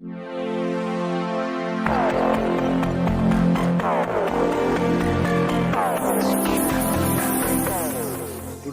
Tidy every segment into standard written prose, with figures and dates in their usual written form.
Good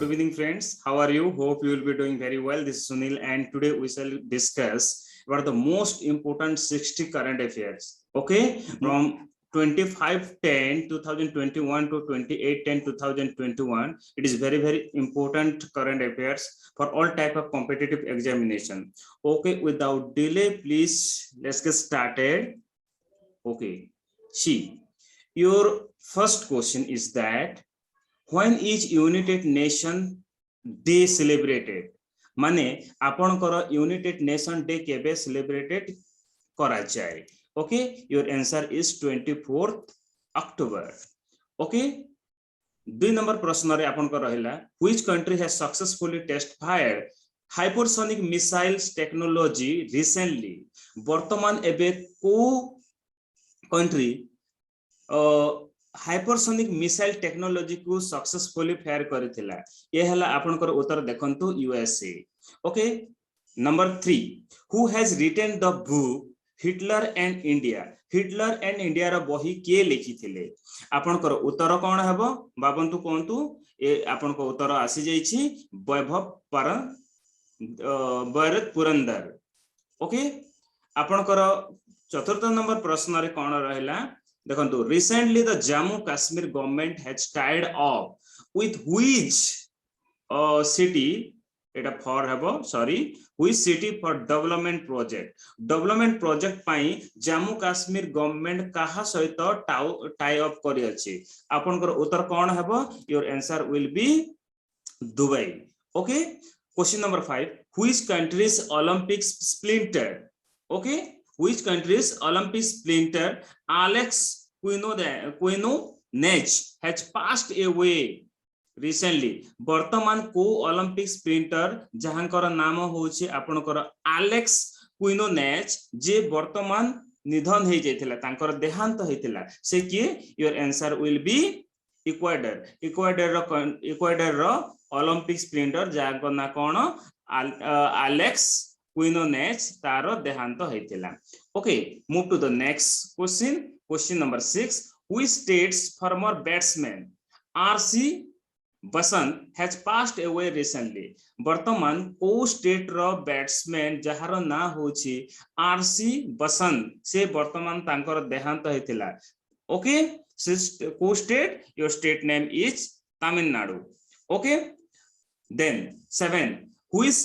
evening, friends. How are you? Hope you will be doing very well. This is Sunil, and today we shall discuss about the most important 60 current affairs. Okay, from 25/10/2021 to 28/10/2021. It is very important current affairs for all type of competitive examination. Okay, without delay, please let's get started. Okay, see, your first question is that when is United Nation Day celebrated? माने आपनकर United Nation Day केबे celebrated करा जाए? Okay, your answer is 24th October. Okay, 2 number प्रश्न रे आपनकर रहिला, which country has successfully test fired hypersonic missiles technology recently? वर्तमान एबे को country हाइपरसोनिक मिसाइल टेक्नोलॉजी को सक्सेसफुली फायर करथिला ये हला आपनकर उत्तर देखंतु USA okay number 3 who has written the book Hitler and India रो बही के लिखिथिले आपनकर उत्तर कोन हेबो बाबंतु कोंतु ए आपनको उत्तर आसी जाईछि वैभव पुरंदर ओके आपनकर चतुर्थ नंबर प्रश्न रे कोन रहला देखो recently the Jammu Kashmir government has tied up with which city eta for habo sorry which city for development project pai Jammu Kashmir government kaha saito tie up kari achi apankar uttar kon habo your answer will be Dubai okay question number 5 which country's Olympics splinter okay which country's Olympic splinter Alex Quinonez has passed away recently वर्तमान को Olympic sprinter जहांकर नाम होछि आपनकर Alex Quinonez जे वर्तमान निधन हे जेथिला तांकर देहांत हेतिला से कि your answer will be Ecuador रो ओलंपिक स्प्रिंटर जहांकर ना कोन Alex Quinonez तारो देहांत हेतिला okay move to the next question number 6 which state's former batsman RC Basant has passed away recently वर्तमान को स्टेट रो बैट्समैन जहार ना होछि RC Basant से वर्तमान तांकर देहांत हेतिला ओके को state your state name is Tamil Nadu okay then 7 which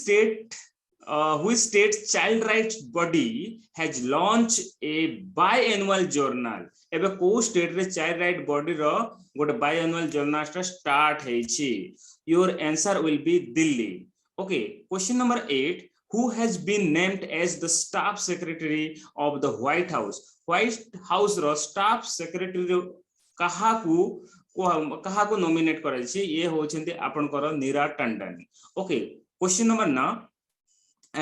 state's child rights body has launched a biannual journal एबे को स्टेट रे चाइल्ड राइट बॉडी रो गोटे बायएनुअल जर्नल स्टार्ट हेछि your answer will be Delhi okay question number 8 who has been named as the staff secretary of the white house रो staff secretary कहा को nominate करल छी ये होछन्ते आपनकर Neera Tandon okay question number 9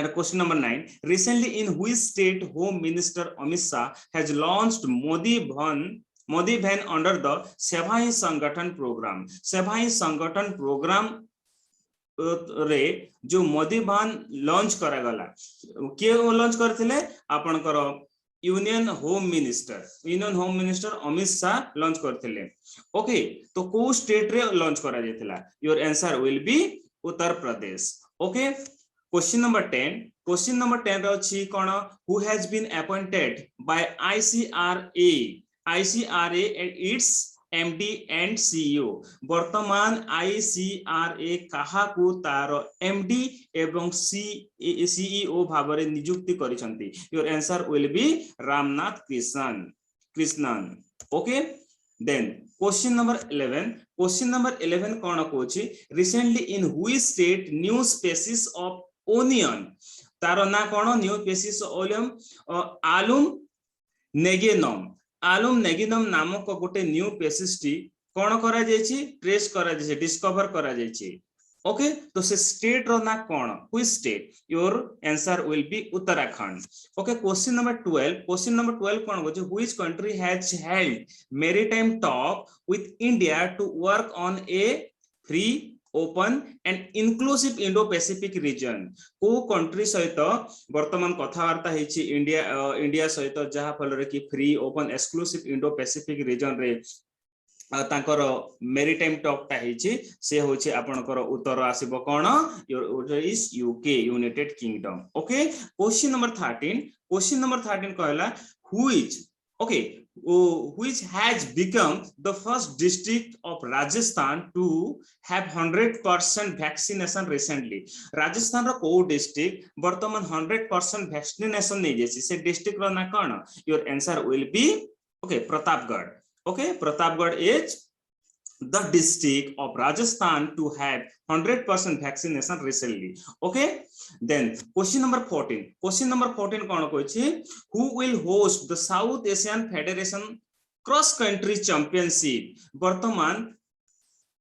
And question number 9 recently in which state home minister Amit Shah has launched Modi Van under the Sevai Sangathan program रे जो मोदी भान लॉन्च करा गला के लॉन्च करथिले आपनकर union home minister Amit Shah launch करथिले ओके तो को स्टेट रे लॉन्च करा जेथिला your answer will be Uttar Pradesh okay Question number 10 रो छी कोन who has been appointed by ICRA its MD and CEO वर्तमान ICRA कहा को तारो MD एवं CEO भाबरे नियुक्ति करिसंती your answer will be Ramnath Krishnan okay then question number 11 कोन कोछि recently in which state new species of onion तारो ना कोन न्यू स्पीसीज ओलियम आलुम नेगिनम नामक गोटे न्यू स्पीसीज टी कोन करा जायछि ट्रेस करा जायछि डिस्कवर करा जायछि ओके तो से स्टेट रो ना कोन which state your answer will be Uttarakhand okay question number 12 कोन होछि which country has held maritime talk with India to work on a free open and inclusive Indo Pacific region को कंट्री सहित वर्तमान कथबार्ता हेछि इंडिया सहित जहा फल रे कि free open exclusive Indo Pacific region रे तांकर मेरीटाइम टॉक ता हेछि से होछि आपनकर उत्तर आसीबो कोन your is UK United Kingdom okay question number 13 कहला who is okay which has become the first district of Rajasthan to have 100% vaccination recently Rajasthan ro को district वर्तमान 100% vaccination नै जेछि से district रो ना कोन your answer will be okay Pratapgarh is the district of Rajasthan to have 100% vaccination recently okay then question number 14 cone कहछि who will host the South Asian Federation cross country championship वर्तमान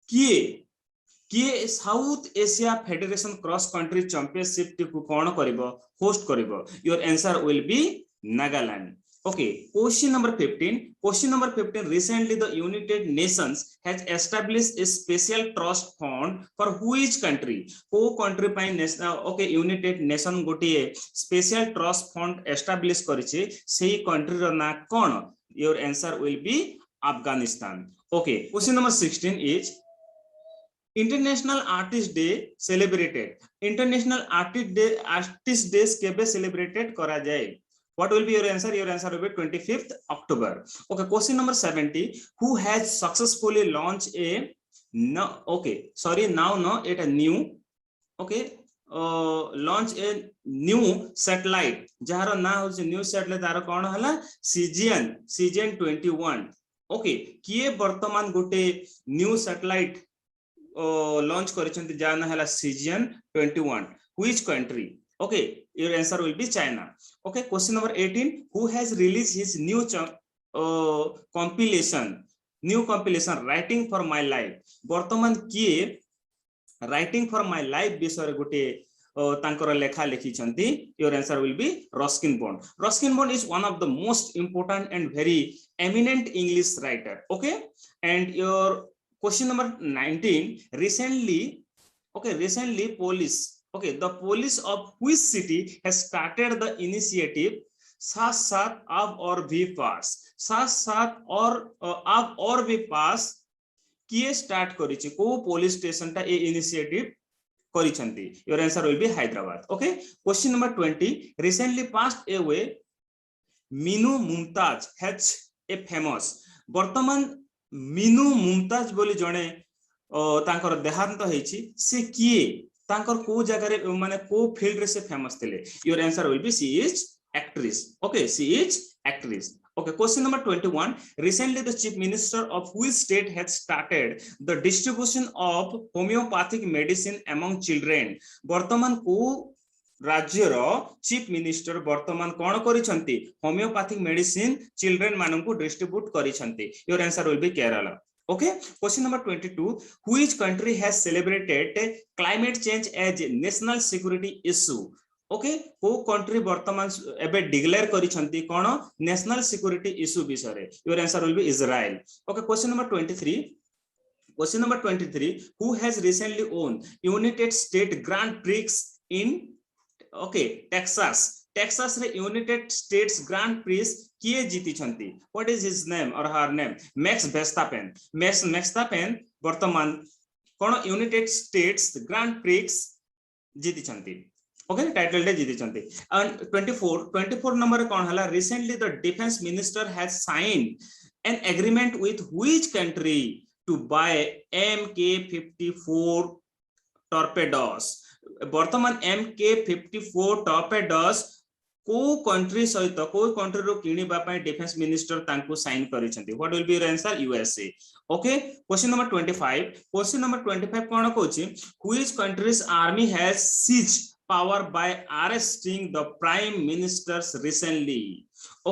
किए South Asia federation cross country championship को कोन करिवो host करिवो your answer will be Nagaland okay question number 15 recently the United Nations has established a special trust fund for which country को country पाई national okay United Nation गोटिए special trust fund establish करिछि सेही country रो ना कोन your answer will be Afghanistan okay question number 16 is International Artist Day celebrated International Artist Day केबे celebrated करा जाय What will be your answer? Your answer will be 25th October. Okay, question number 70. Who has successfully launched a no? Okay, sorry, now no, it a new. Okay, launch a new satellite. जहार ना हो जो new satellite तारो कौन हला? CGN 21. Okay, किए वर्तमान गोटे new satellite launch करिसेंती जाना हला CGN 21. Which country? Okay, your answer will be China. Okay, question number 18. Who has released his new compilation Writing for My Life? वर्तमान किए Writing for My Life विषय गोटे तांकर लेखा लिखिछंती your answer will be Ruskin Bond. Ruskin Bond is one of the most important and very eminent English writer. Okay, and your question number 19. Recently police Okay, the police of which city has started the initiative साथ साथ अब और भी पास अब और भी पास किए start करिछि को पुलिस स्टेशन ता ए इनिशिएटिव करिसंती your answer will be Hyderabad okay question number 20 recently passed away Meenu Mumtaz has a famous वर्तमान मीनू मुमताज बोली जणे तांकर देहांत हेछि से किए तांकर को जगह रे माने को फील्ड रे से फेमस थिले your answer will be C is actress okay C is actress okay question number 21 recently the chief minister of which state has started the distribution of homeopathic medicine among children वर्तमान को राज्य रो chief minister वर्तमान कोन करिसंती homeopathic medicine children मानन को distribute करिसंती your answer will be Kerala Okay, question number 22. Which country has celebrated climate change as a national security issue? Okay, को country वर्तमान एबे डिक्लेयर करिसंती कोन national security issue विषय रे your answer will be Israel. Okay, question number 23. Who has recently won United States Grand Prix in Texas रे United states grand prix किए जीति छंती what is his name और her name max वेस्टापेन वर्तमान कोन United states grand prix जीति छंती okay title day जीति छंती and 24 number कोन हला recently the defence minister has signed an agreement with which country to buy MK54 torpedoes वर्तमान MK54 टॉर्पेडोस को country सहित को कंट्री रो किनिबा पय डिफेंस मिनिस्टर तांको साइन करिसंती what will be your answer USA okay question number 25 कोन कहछि which countries army has seize power by arresting the prime minister's recently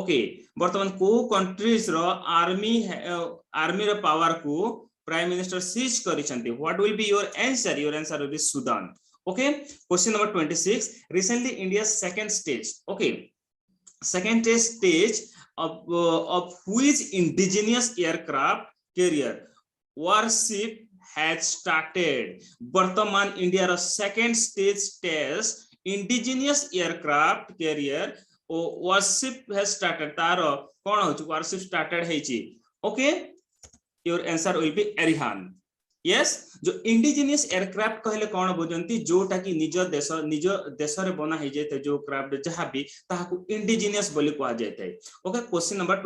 okay वर्तमान को कंट्रीज रो आर्मी रो पावर को प्राइम मिनिस्टर सीज करिसंती what will be your answer will be Sudan Okay, question number 26. Recently, India's second stage of which indigenous aircraft carrier warship has started वर्तमान India रो second stage test indigenous aircraft carrier warship has started तारो कोन होछ warship started हेची okay your answer will be एरिहान yes जो indigenous aircraft कहले कोन बुझंती जोटा कि निज देश रे बना हे जेते जो क्राफ्ट जहां भी ताहाकू इंडिजिनियस बोली कोआ जेते okay question number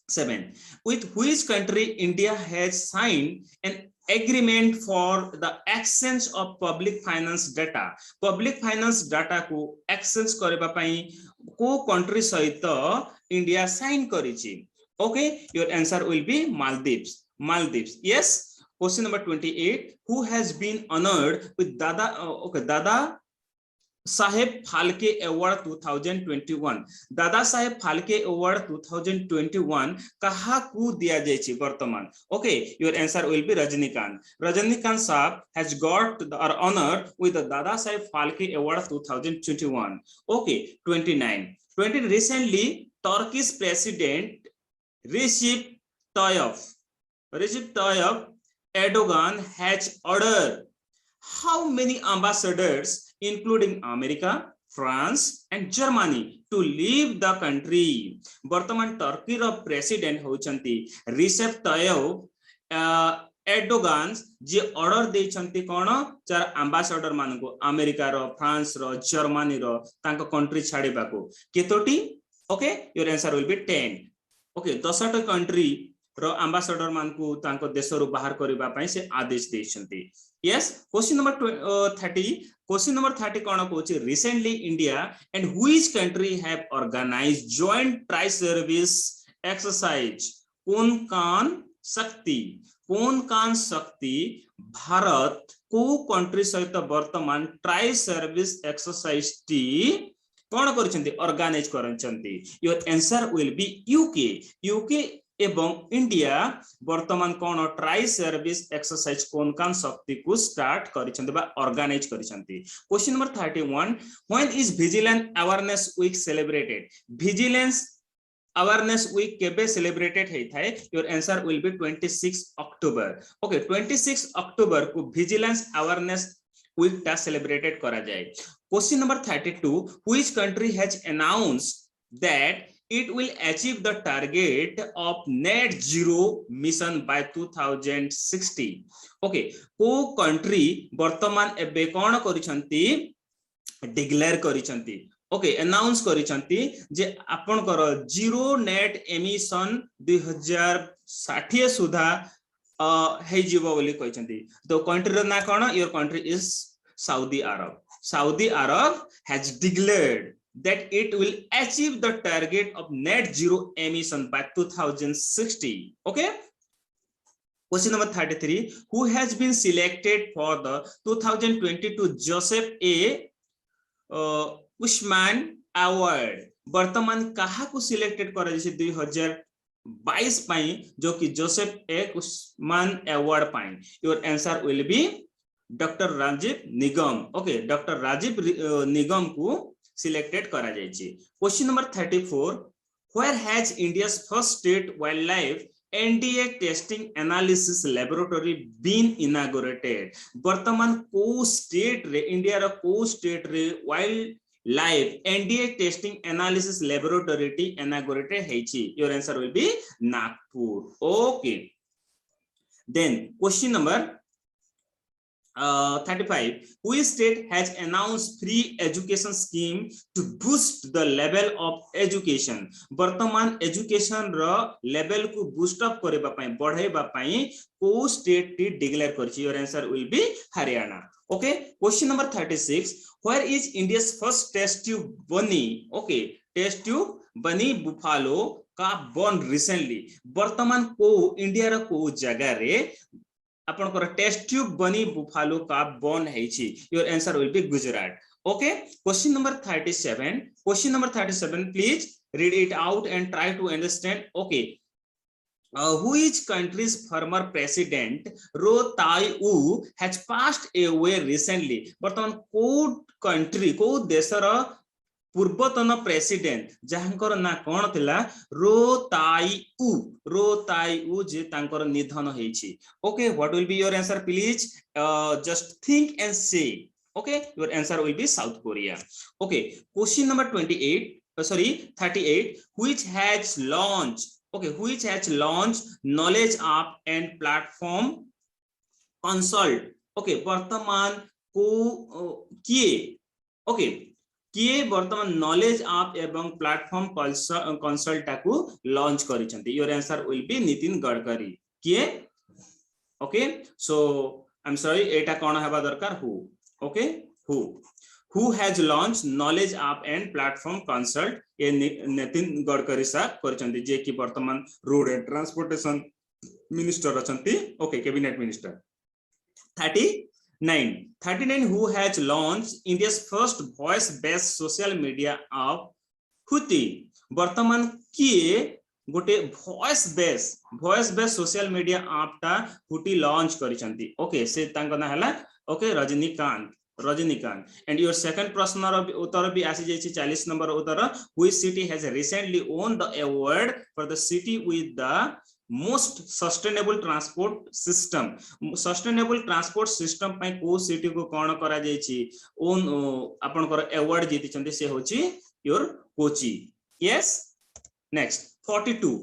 27 with which country India has signed an agreement for the exchange of public finance data को exchange करबा पई को कंट्री सहित इंडिया साइन करिछि okay your answer will be Maldives yes question number 28 who has been honored with Dada Saheb Phalke award 2021 Dada Saheb Phalke award 2021 कहा को दिया जायछि वर्तमान okay your answer will be Rajinikanth साहब has got or honored with the Dada Saheb Phalke award 2021 okay 29 recently Turkish president Recep Tayyip Erdogan has ordered how many ambassadors including America, France and Germany to leave the country वर्तमान Turkey रो president होचंती Recep Tayyip Erdogan जे order देचंती कोन चार ambassador मानको America रो France रो जर्मनी रो तांको कंट्री छाडीबा को केतोटी okay your answer will be 10 okay 10टा कंट्री रो एम्बेसडर मानको तांको देश रो बाहर करबा पई से आदेश देचंती yes question number 30 कोन कोछि recently India and which country have organized joint tri service exercise कोन कान शक्ति भारत को कंट्री सहित वर्तमान ट्राई सर्विस एक्सरसाइज टी कोन करछंती ऑर्गेनाइज करछंती your answer will be UK एवं इंडिया वर्तमान कोन tri service exercise Konkan Shakti को स्टार्ट करिसंती बा ऑर्गेनाइज करिसंती question number 31 when is vigilance awareness week celebrated vigilance awareness week केबे सेलिब्रेटेड हे थाए your answer will be 26 October okay 26 October को विजिलेंस अवेयरनेस वीक टा सेलिब्रेटेड करा जाय question number 32 which country has announced that it will achieve the target of net zero mission by 2060 okay को country वर्तमान एबे कोन करिसंती डिक्लेयर करिसंती ओके अनाउंस करिसंती जे आपनकर जीरो नेट एमिशन 2060 सुधा हे जीवो बोली कहिसंती तो कंट्री रो ना कोन your country is Saudi Arab has declared that it will achieve the target of net zero emission by 2060 okay question number 33 who has been selected for the 2022 Joseph A Usman award वर्तमान कहा को selected करा जैसे 2022 पाई जो कि Joseph A Usman award पाई your answer will be doctor Rajiv Nigam okay doctor Rajiv Nigam को selected करा जायछि question number 34 where has India's first state wildlife NDA testing analysis laboratory been inaugurated वर्तमान को स्टेट रे इंडिया रो को स्टेट रे wildlife NDA testing analysis laboratory T inaugurated हेछि your answer will be Nagpur okay then question number 35 which state has announced free education scheme to boost the level of education वर्तमान education रो level को boost up करबा पई बढ़ाइबा पई को state T declare करछि your answer will B Haryana okay question number 36 where is India's first test tube bunny okay test tube bunny buffalo का born recently वर्तमान को इंडिया रो को जगह रे अपन को टेस्ट ट्यूब बनी बुफालो का बोन हेछि your answer will be Gujarat okay question number 37 please read it out and try to understand okay which country's former president Ro Tai-woo has passed away recently वर्तमान को कंट्री को देशर पूर्वतन president जहाँकर ना कौन थिला रो ताई उ जे तांकर निधन हेछि okay what will be your answer please just think and say okay your answer will be South Korea okay question number 38 which has launched knowledge app and platform consult okay वर्तमान को किए ओके किए वर्तमान knowledge app एवं platform consult को launch करिसंती your answer will be Nitin Gadkari किए okay so I am sorry एटा कोन हेबा दरकार who okay who has launched knowledge app and platform consult ये नितिन गडकरी साहब करिसंती जे कि वर्तमान रोड एंड ट्रांसपोर्टेशन मिनिस्टर अछंती okay cabinet minister 39 who has launched India's first voice based social media app हुती वर्तमान किए गोटे voice based social media app ता हुटी लॉन्च करिसंती ओके से तांको ना हला okay Rajinikanth and your second प्रश्न रो उत्तर भी आसी जाई 40 number Uttar which city has recently won the award for the city with the most sustainable transport system पई को सिटी को कोन करा जाई छि ओन आपन कर अवार्ड जीति छंती से होची योर कोची यस नेक्स्ट 42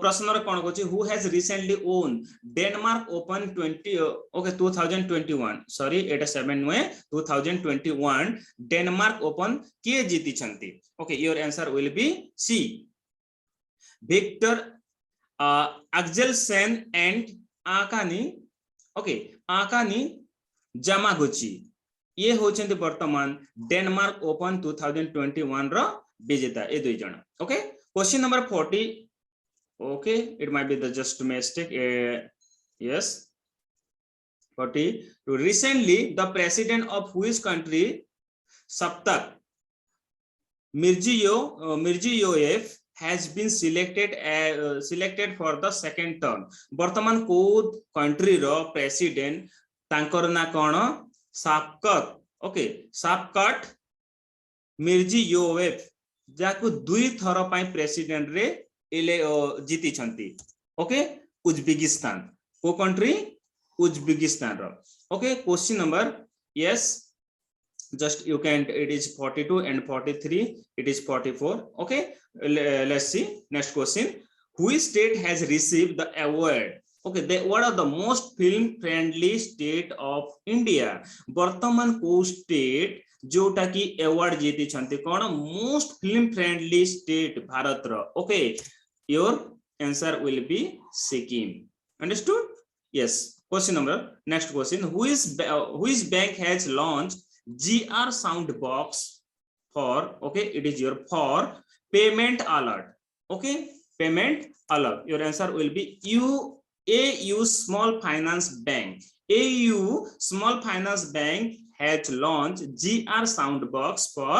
प्रश्न रे कोन कोची who has recently won Denmark Open 2021 sorry 87 में 2021 डेनमार्क ओपन के जीति छंती okay your answer will be C Viktor Axelsen and Akane Yamaguchi ये होचंती वर्तमान डेनमार्क ओपन 2021 रो विजेता ए दुई जण okay question number 40 okay it might be the just mistake yes 40 recently the president of which country Saptak Mirziyoyev has been selected for the second term वर्तमान को country रो president तांकर ना कोन सापकट मिर्जियोयेव जाको दुई थर पई प्रेसिडेंट रे इले जीती छंती ओके उज्बेकिस्तान को कंट्री उज्बेकिस्तान रो okay question number yes just you can it is 42 and 43 it is 44 okay let's see next question which state has received the award okay what are the most film friendly state of India वर्तमान को state जोटा की award जीती छंती कोन most film friendly state Bharat रो okay your answer will be Sikkim understood yes question number next question which bank has launched GR sound box for okay it is your for payment alert okay payment alert your answer will be AU small finance bank has launched GR sound box for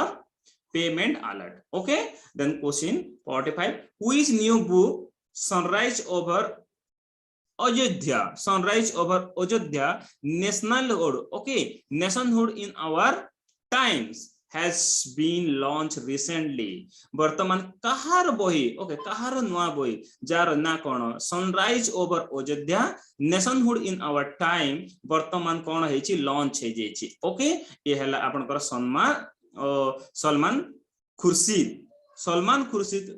payment alert okay then question 45 which new book sunrise over Ajodhya nationalhood okay nationhood in our times has been launched recently वर्तमान कहार बही okay कहार नुआ बही जार ना कोन sunrise over Ayodhya nationhood in our time वर्तमान कोन हेछि launch हे जेछि okay ये हला आपनकर Salman Khurshid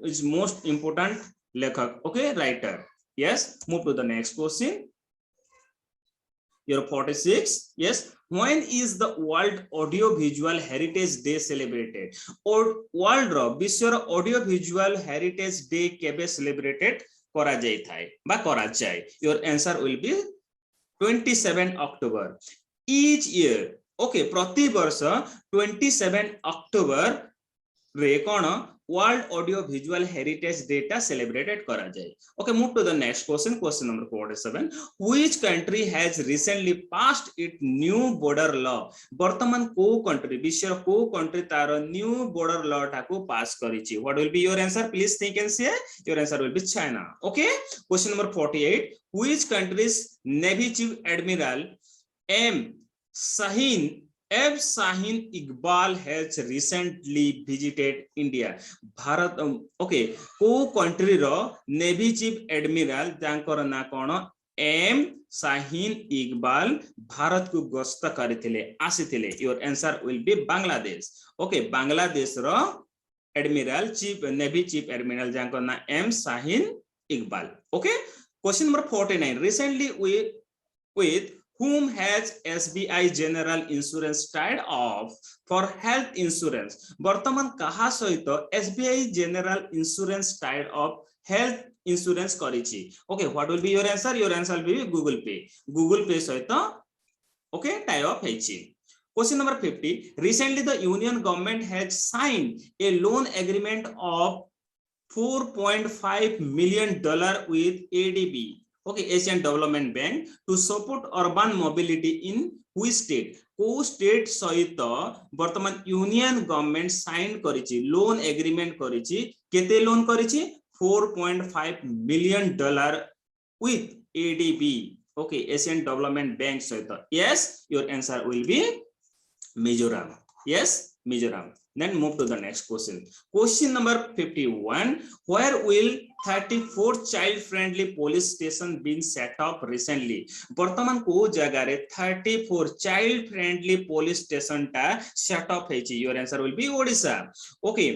is most important लेखक okay writer yes move to the next question your 46 yes when is the world audio visual heritage day celebrated or world ro विश्व audio visual heritage day केबे celebrated करा जाय थाय बा करा जाय your answer will be 27 October each year okay प्रति वर्ष 27 October रे कोन world audio visual heritage day टा सेलिब्रेटेड करा जाय okay move to the next question number 47 which country has recently passed it new border law वर्तमान को country विश्व को कंट्री तार न्यू बॉर्डर लॉ टा को पास करिछि what will be your answer please think and say your answer will be China okay question number 48 which countries navy chief admiral M Shaheen F. Shaheen Iqbal has recently visited India. Bharat okay को country रो navy chief admiral तांकर ना कोन M Shaheen Iqbal Bharat को गस्त करथिले आसीथिले your answer will be Bangladesh okay Bangladesh रो admiral chief navy chief admiral जांकर ना एम Shaheen Iqbal okay question number 49 recently with whom has SBI General Insurance tied off for health insurance वर्तमान कहा सहित SBI General Insurance tied off health insurance करिछि okay what will be your answer will be Google Pay सहित okay tie off हैछि question number 50 recently the union government has signed a loan agreement of $4.5 million with ADB okay Asian Development Bank to support urban mobility in which state को state सहित वर्तमान union government sign करिछि loan agreement करिछि केते loan करिछि $4.5 million with ADB okay Asian Development Bank सहित yes your answer will be Mizoram yes Mizoram then move to the next question number 51 where will 34 child friendly police station been set up recently वर्तमान को जगह रे 34 child friendly police station ता set up हैछि your answer will be Odisha okay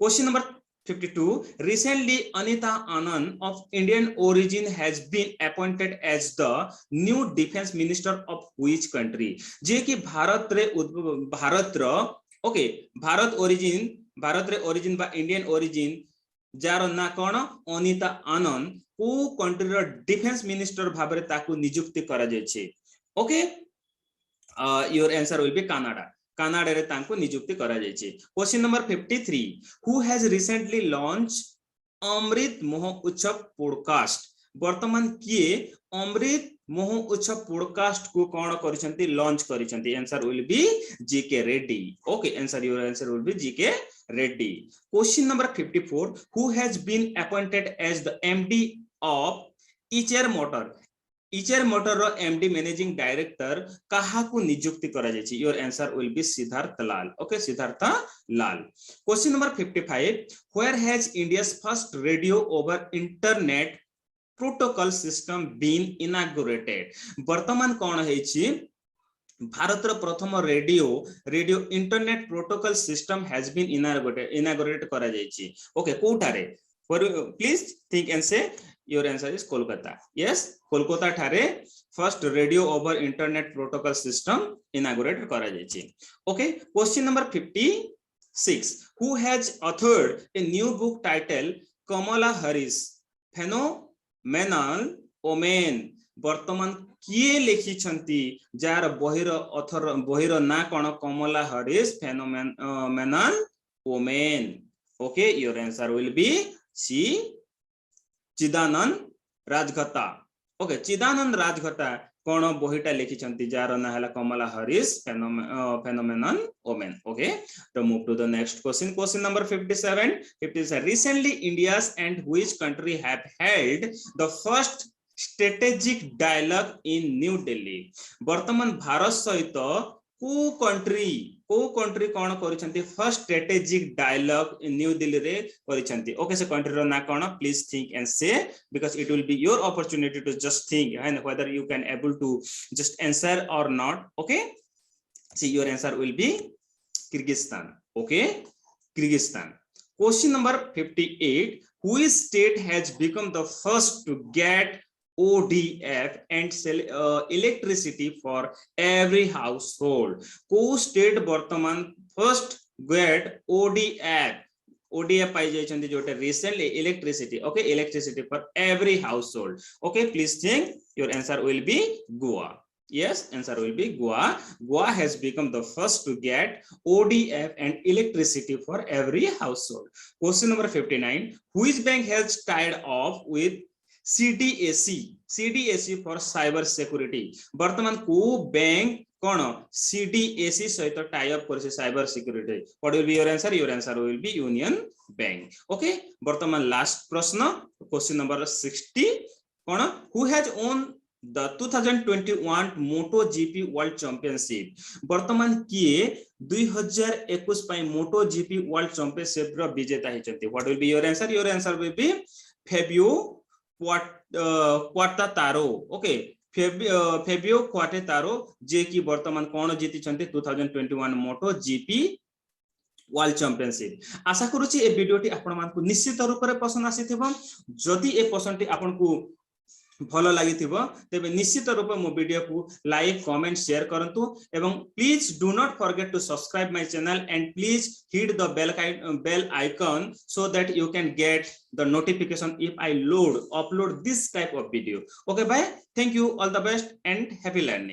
question number 52 recently Anita Anand of Indian origin has been appointed as the new defense minister of which country जे कि भारत रो okay Bharat रे origin बा Indian origin jar ना कोन अनिता आनंद को country रो defence minister भाबरे ताकू नियुक्ति करा जाय छै okay your answer will be Canada रे ताकू नियुक्ति करा जाय छै question number 53 who has recently launch Amrit Mahotsav Utsav podcast वर्तमान किए अमृत महोत्सव उत्सव पॉडकास्ट को कोन करिसंती लॉन्च करिसंती answer will be G K Reddy okay your answer will be G K Reddy question number 54 who has been appointed as the MD of Eicher motor रो MD managing director कहा को नियुक्ति करा जायछि your answer will be Siddhartha Lal okay Siddhartha Lal question number 55 where has India's first radio over internet protocol system been inaugurated वर्तमान कोन हैछि भारत रो प्रथम radio internet protocol system has been inaugurated करा जायछि ओके कोठारे please think and say your answer is Kolkata yes Kolkata ठारे first radio over internet protocol system inaugurate करा जायछि okay question number 56 who has authored a new book title Kamala Harris phenomenal women वर्तमान किए लिखि छंती जार बहिर ना कोन Kamala Harris phenomenal women okay your answer will be C Chidanand Rajghatta okay Chidanand राजघता कोन बहिटा लिखि छंती जार ना हला Kamala Harris phenomenal women okay तो move to the next question number 57 recently India's and which country have held the first strategic dialogue in New Delhi वर्तमान भारत सहित को कंट्री कोन करिसंती first strategic dialogue in New Delhi रे करिसंती okay से country रो ना कोन please think and say because it will be your opportunity to just think and whether you can able to just answer or not okay see your answer will be Kyrgyzstan okay Kyrgyzstan question number 58 which state has become the first to get ODF and sell electricity for every household को state वर्तमान first get ODF पाई जाय छंती जोटे recently electricity for every household okay please think your answer will be Goa yes answer will be Goa has become the first to get ODF and electricity for every household question number 59 which bank has tied off with CDAC for cyber security वर्तमान को bank कोन CDAC सहित tie up करसे cyber security what will be your answer will be union bank okay वर्तमान last प्रश्न question number 60 कोन who has won the 2021 MotoGP world championship वर्तमान किए 2021 पाई मोटो जीपी वर्ल्ड चैंपियनशिप रो विजेता हिचंती what will be your answer will be Fabio Quartararo okay Fabio Quartararo जे कि वर्तमान कोन जीति छंती 2021 मोटो जीपी वर्ल्ड चैंपियनशिप आशा करूची ए वीडियोटी आपण मानकु निश्चित रूप रे पसंद आसीथिबो जदि ए पसंदटी आपनकु भलो लागि थिबो तेबे निश्चित रूप मो वीडियो को लाइक कमेंट शेयर करंतु एवं please do not forget to subscribe my channel and please hit the bell icon so that you can get the notification if I upload this type of video. Okay, bye. Thank you. All the best and happy learning.